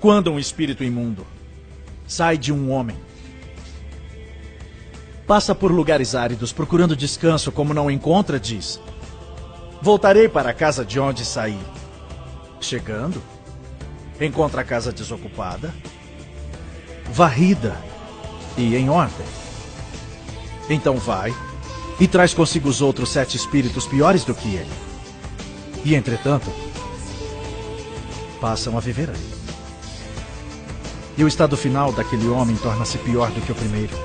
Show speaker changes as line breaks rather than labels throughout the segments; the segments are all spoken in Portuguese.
quando um espírito imundo sai de um homem, passa por lugares áridos procurando descanso, como não encontra, diz: voltarei para a casa de onde saí. Chegando, encontra a casa desocupada, varrida e em ordem. Então vai e traz consigo os outros 7 espíritos piores do que ele. E, entretanto, passam a viver aí. E o estado final daquele homem torna-se pior do que o primeiro.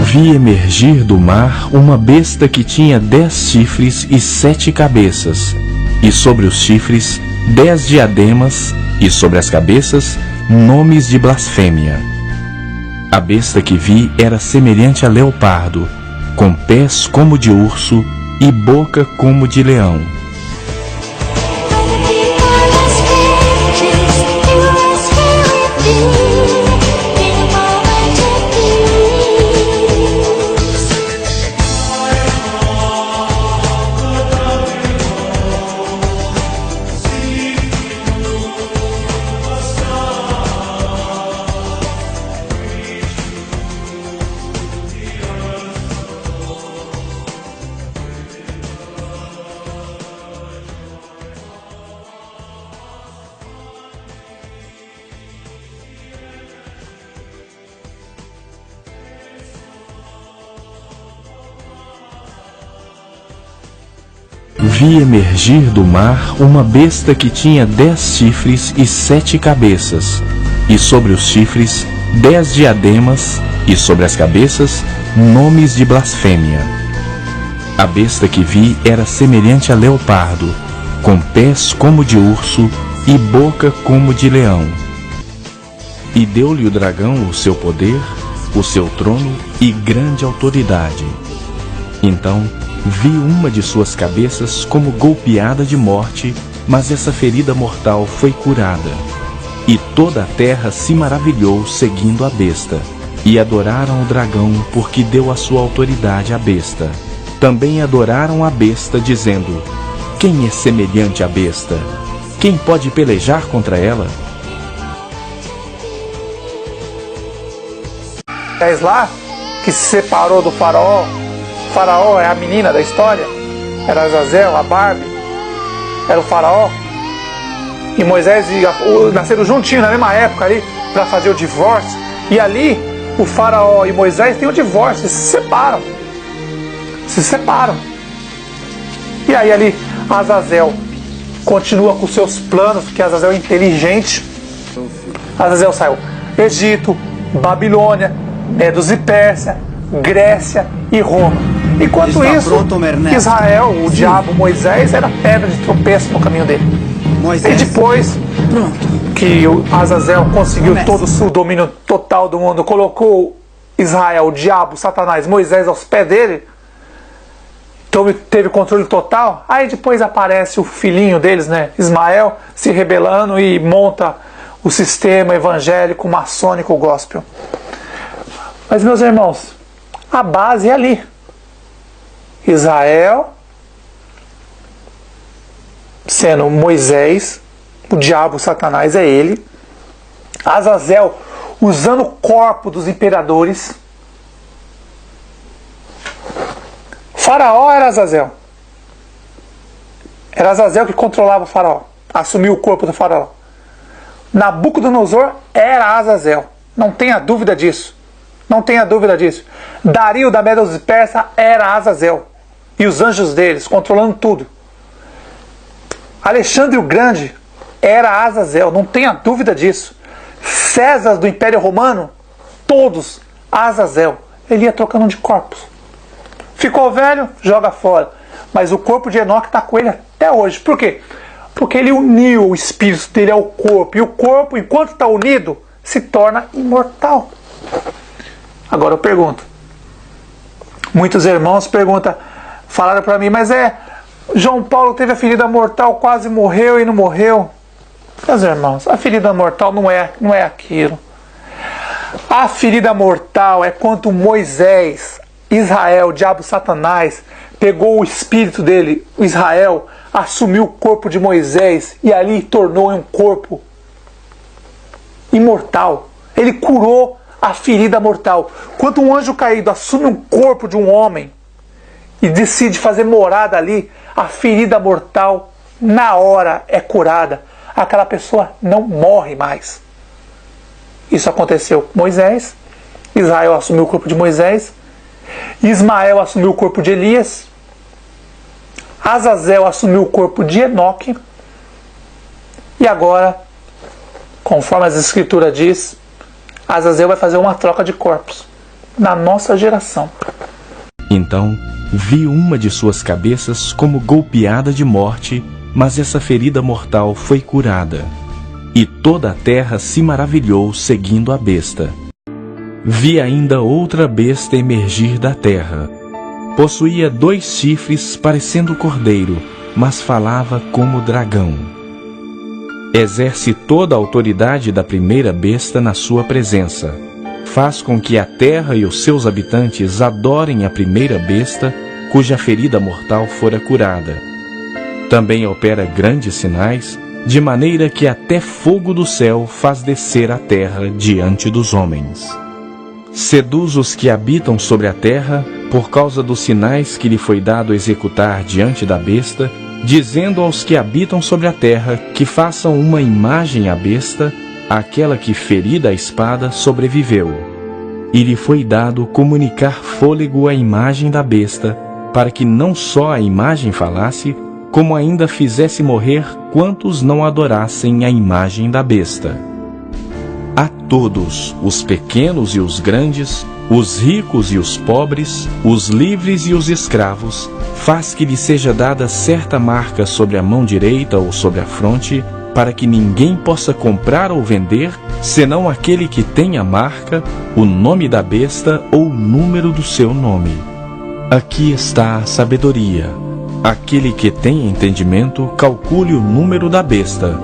Vi emergir do mar uma besta que tinha 10 chifres e 7 cabeças, e sobre os chifres 10 diademas, e sobre as cabeças nomes de blasfêmia. A besta que vi era semelhante a leopardo, com pés como de urso e boca como de leão. Vi emergir do mar uma besta que tinha 10 chifres e 7 cabeças, e sobre os chifres 10 diademas, e sobre as cabeças nomes de blasfêmia. A besta que vi era semelhante a leopardo, com pés como de urso e boca como de leão. E deu-lhe o dragão o seu poder, o seu trono e grande autoridade. Então vi uma de suas cabeças como golpeada de morte, mas essa ferida mortal foi curada. E toda a terra se maravilhou seguindo a besta, e adoraram o dragão porque deu a sua autoridade à besta. Também adoraram a besta, dizendo: quem é semelhante à besta? Quem pode pelejar contra ela?
Moisés lá, que se separou do faraó, Faraó é a menina da história, era Azazel, a Barbie, era o faraó. E Moisés nasceram juntinhos na mesma época ali, para fazer o divórcio. E ali, o faraó e Moisés têm o divórcio, eles se separam. Se separam. E aí ali, Azazel continua com seus planos, porque Azazel é inteligente. Azazel saiu Egito, Babilônia, Medos e Pérsia, Grécia e Roma. Enquanto isso, Israel, o diabo Moisés, era pedra de tropeço no caminho dele. E depois que Azazel conseguiu todo o domínio total do mundo, colocou Israel, o diabo, Satanás, Moisés aos pés dele, então teve controle total. Aí depois aparece o filhinho deles, né, Ismael, se rebelando e monta o sistema evangélico, maçônico, gospel. Mas, meus irmãos, a base é ali. Israel sendo Moisés, o diabo, Satanás é ele. Azazel usando o corpo dos imperadores. Faraó era Azazel. Era Azazel que controlava o faraó, assumiu o corpo do faraó. Nabucodonosor era Azazel, não tenha dúvida disso. Não tenha dúvida disso. Dario da Medos e Pérsia era Azazel. E os anjos deles, controlando tudo. Alexandre o Grande era Azazel, não tenha dúvida disso. César do Império Romano, todos Azazel. Ele ia trocando de corpos. Ficou velho, joga fora. Mas o corpo de Enoque está com ele até hoje. Por quê? Porque ele uniu o espírito dele ao corpo. E o corpo, enquanto está unido, se torna imortal. Agora eu pergunto. Muitos irmãos perguntam, falaram para mim, mas João Paulo teve a ferida mortal, quase morreu e não morreu. Meus irmãos, a ferida mortal não é aquilo. A ferida mortal é quando Moisés, Israel, o diabo Satanás, pegou o espírito dele, o Israel, assumiu o corpo de Moisés e ali tornou um corpo imortal. Ele curou a ferida mortal. Quando um anjo caído assume um corpo de um homem e decide fazer morada ali, a ferida mortal na hora é curada. Aquela pessoa não morre mais. Isso aconteceu com Moisés. Israel assumiu o corpo de Moisés. Ismael assumiu o corpo de Elias. Azazel assumiu o corpo de Enoque. E agora, conforme as escrituras diz, Azazel vai fazer uma troca de corpos na nossa geração.
Então vi uma de suas cabeças como golpeada de morte, mas essa ferida mortal foi curada. E toda a terra se maravilhou seguindo a besta. Vi ainda outra besta emergir da terra. Possuía 2 chifres parecendo cordeiro, mas falava como dragão. Exerce toda a autoridade da primeira besta na sua presença. Faz com que a terra e os seus habitantes adorem a primeira besta, cuja ferida mortal fora curada. Também opera grandes sinais, de maneira que até fogo do céu faz descer a terra diante dos homens. Seduz os que habitam sobre a terra, por causa dos sinais que lhe foi dado executar diante da besta, dizendo aos que habitam sobre a terra que façam uma imagem à besta, aquela que, ferida a espada, sobreviveu. E lhe foi dado comunicar fôlego à imagem da besta, para que não só a imagem falasse, como ainda fizesse morrer quantos não adorassem a imagem da besta. A todos, os pequenos e os grandes, os ricos e os pobres, os livres e os escravos, faz que lhe seja dada certa marca sobre a mão direita ou sobre a fronte, para que ninguém possa comprar ou vender, senão aquele que tem a marca, o nome da besta ou o número do seu nome. Aqui está a sabedoria. Aquele que tem entendimento, calcule o número da besta,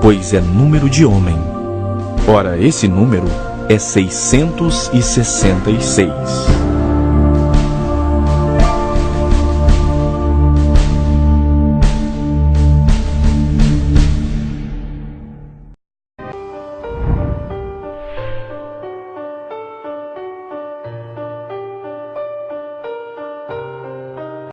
pois é número de homem. Ora, esse número é 666.